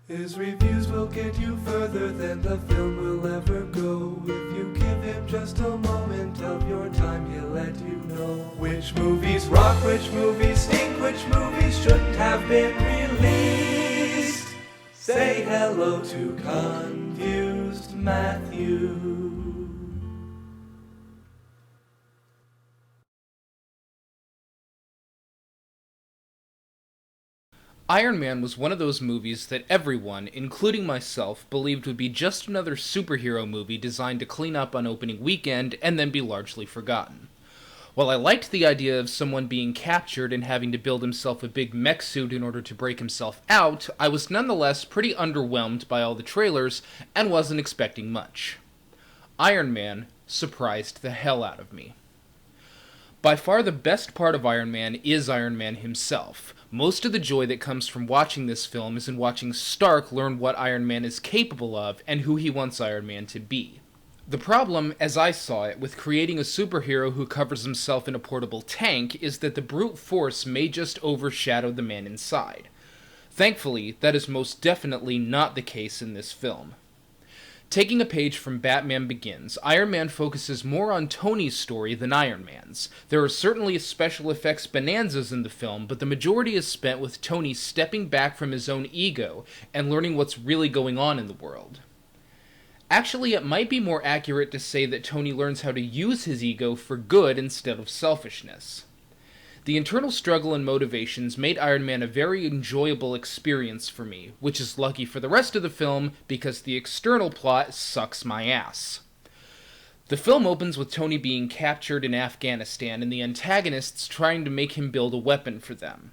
His reviews will get you further than the film will ever go. If you give him just a moment of your time, he'll let you know which movies rock, which movies stink, which movies shouldn't have been released. Say hello to Confused Matthew. Iron Man was one of those movies that everyone, including myself, believed would be just another superhero movie designed to clean up on opening weekend and then be largely forgotten. While I liked the idea of someone being captured and having to build himself a big mech suit in order to break himself out, I was nonetheless pretty underwhelmed by all the trailers and wasn't expecting much. Iron Man surprised the hell out of me. By far the best part of Iron Man is Iron Man himself. Most of the joy that comes from watching this film is in watching Stark learn what Iron Man is capable of and who he wants Iron Man to be. The problem, as I saw it, with creating a superhero who covers himself in a portable tank is that the brute force may just overshadow the man inside. Thankfully, that is most definitely not the case in this film. Taking a page from Batman Begins, Iron Man focuses more on Tony's story than Iron Man's. There are certainly special effects bonanzas in the film, but the majority is spent with Tony stepping back from his own ego and learning what's really going on in the world. Actually, it might be more accurate to say that Tony learns how to use his ego for good instead of selfishness. The internal struggle and motivations made Iron Man a very enjoyable experience for me, which is lucky for the rest of the film because the external plot sucks my ass. The film opens with Tony being captured in Afghanistan and the antagonists trying to make him build a weapon for them.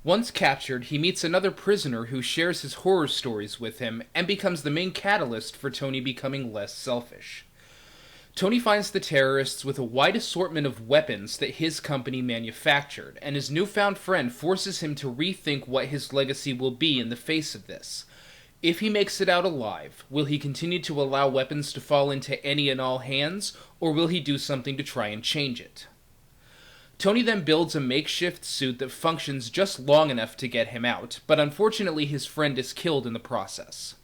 Once captured, he meets another prisoner who shares his horror stories with him and becomes the main catalyst for Tony becoming less selfish. Tony finds the terrorists with a wide assortment of weapons that his company manufactured, and his newfound friend forces him to rethink what his legacy will be in the face of this. If he makes it out alive, will he continue to allow weapons to fall into any and all hands, or will he do something to try and change it? Tony then builds a makeshift suit that functions just long enough to get him out, but unfortunately his friend is killed in the process.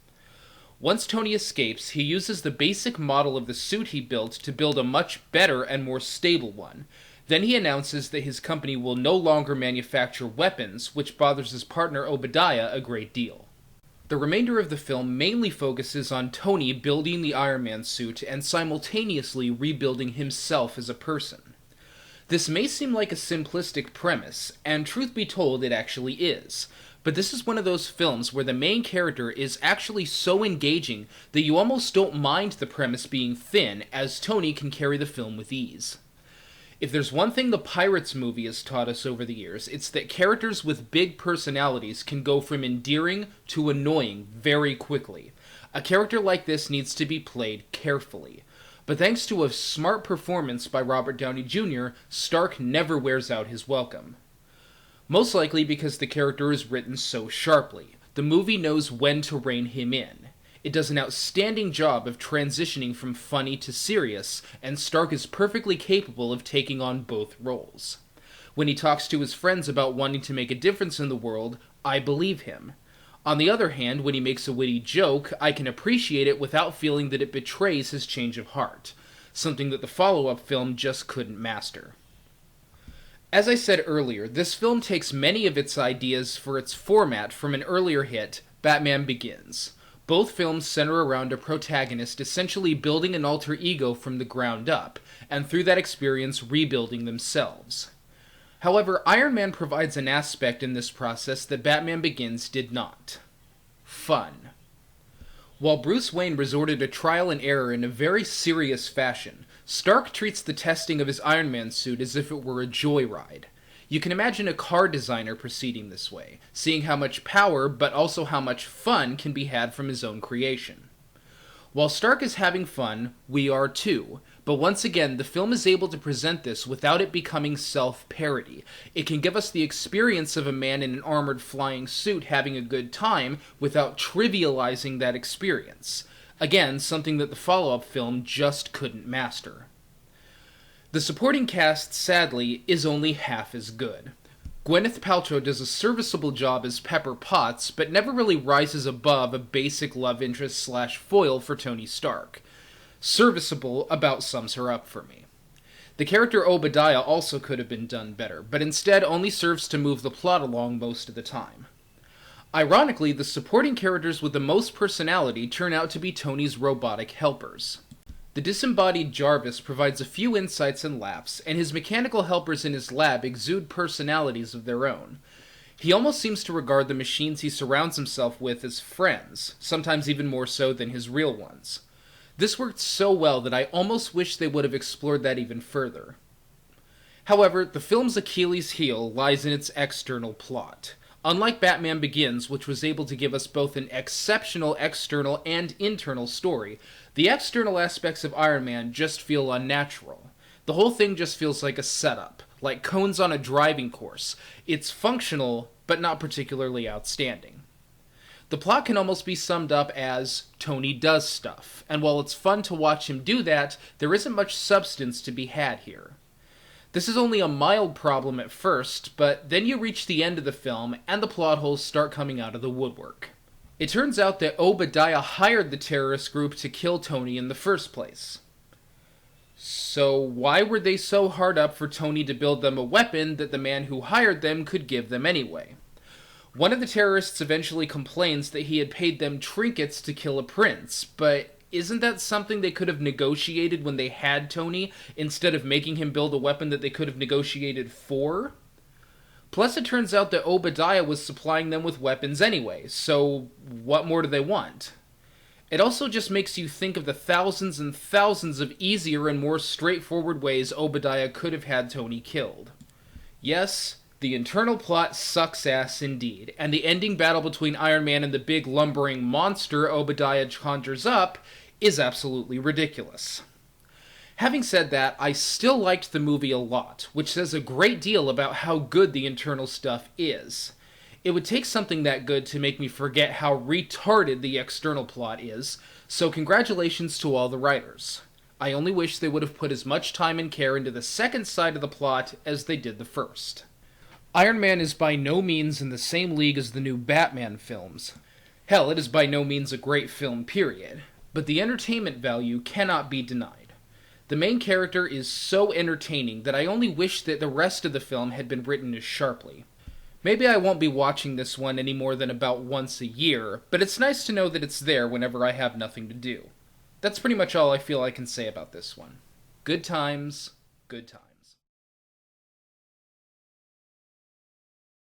Once Tony escapes, he uses the basic model of the suit he built to build a much better and more stable one. Then he announces that his company will no longer manufacture weapons, which bothers his partner Obadiah a great deal. The remainder of the film mainly focuses on Tony building the Iron Man suit and simultaneously rebuilding himself as a person. This may seem like a simplistic premise, and truth be told, it actually is. But this is one of those films where the main character is actually so engaging that you almost don't mind the premise being thin, as Tony can carry the film with ease. If there's one thing the Pirates movie has taught us over the years, it's that characters with big personalities can go from endearing to annoying very quickly. A character like this needs to be played carefully. But thanks to a smart performance by Robert Downey Jr., Stark never wears out his welcome. Most likely because the character is written so sharply. The movie knows when to rein him in. It does an outstanding job of transitioning from funny to serious, and Stark is perfectly capable of taking on both roles. When he talks to his friends about wanting to make a difference in the world, I believe him. On the other hand, when he makes a witty joke, I can appreciate it without feeling that it betrays his change of heart, something that the follow-up film just couldn't master. As I said earlier, this film takes many of its ideas for its format from an earlier hit, Batman Begins. Both films center around a protagonist essentially building an alter ego from the ground up, and through that experience rebuilding themselves. However, Iron Man provides an aspect in this process that Batman Begins did not. Fun. While Bruce Wayne resorted to trial and error in a very serious fashion, Stark treats the testing of his Iron Man suit as if it were a joyride. You can imagine a car designer proceeding this way, seeing how much power but also how much fun can be had from his own creation. While Stark is having fun, we are too, but once again the film is able to present this without it becoming self-parody. It can give us the experience of a man in an armored flying suit having a good time without trivializing that experience. Again, something that the follow-up film just couldn't master. The supporting cast, sadly, is only half as good. Gwyneth Paltrow does a serviceable job as Pepper Potts, but never really rises above a basic love interest / foil for Tony Stark. Serviceable about sums her up for me. The character Obadiah also could have been done better, but instead only serves to move the plot along most of the time. Ironically, the supporting characters with the most personality turn out to be Tony's robotic helpers. The disembodied Jarvis provides a few insights and laughs, and his mechanical helpers in his lab exude personalities of their own. He almost seems to regard the machines he surrounds himself with as friends, sometimes even more so than his real ones. This worked so well that I almost wish they would have explored that even further. However, the film's Achilles' heel lies in its external plot. Unlike Batman Begins, which was able to give us both an exceptional external and internal story, the external aspects of Iron Man just feel unnatural. The whole thing just feels like a setup, like cones on a driving course. It's functional, but not particularly outstanding. The plot can almost be summed up as Tony does stuff, and while it's fun to watch him do that, there isn't much substance to be had here. This is only a mild problem at first, but then you reach the end of the film and the plot holes start coming out of the woodwork. It turns out that Obadiah hired the terrorist group to kill Tony in the first place. So why were they so hard up for Tony to build them a weapon that the man who hired them could give them anyway? One of the terrorists eventually complains that he had paid them trinkets to kill a prince, but isn't that something they could have negotiated when they had Tony, instead of making him build a weapon that they could have negotiated for? Plus, it turns out that Obadiah was supplying them with weapons anyway, so what more do they want? It also just makes you think of the thousands and thousands of easier and more straightforward ways Obadiah could have had Tony killed. Yes, the internal plot sucks ass indeed, and the ending battle between Iron Man and the big lumbering monster Obadiah conjures up is absolutely ridiculous. Having said that, I still liked the movie a lot, which says a great deal about how good the internal stuff is. It would take something that good to make me forget how retarded the external plot is, so congratulations to all the writers. I only wish they would have put as much time and care into the second side of the plot as they did the first. Iron Man is by no means in the same league as the new Batman films. Hell, it is by no means a great film, period. But the entertainment value cannot be denied. The main character is so entertaining that I only wish that the rest of the film had been written as sharply. Maybe I won't be watching this one any more than about once a year, but it's nice to know that it's there whenever I have nothing to do. That's pretty much all I feel I can say about this one. Good times, good times.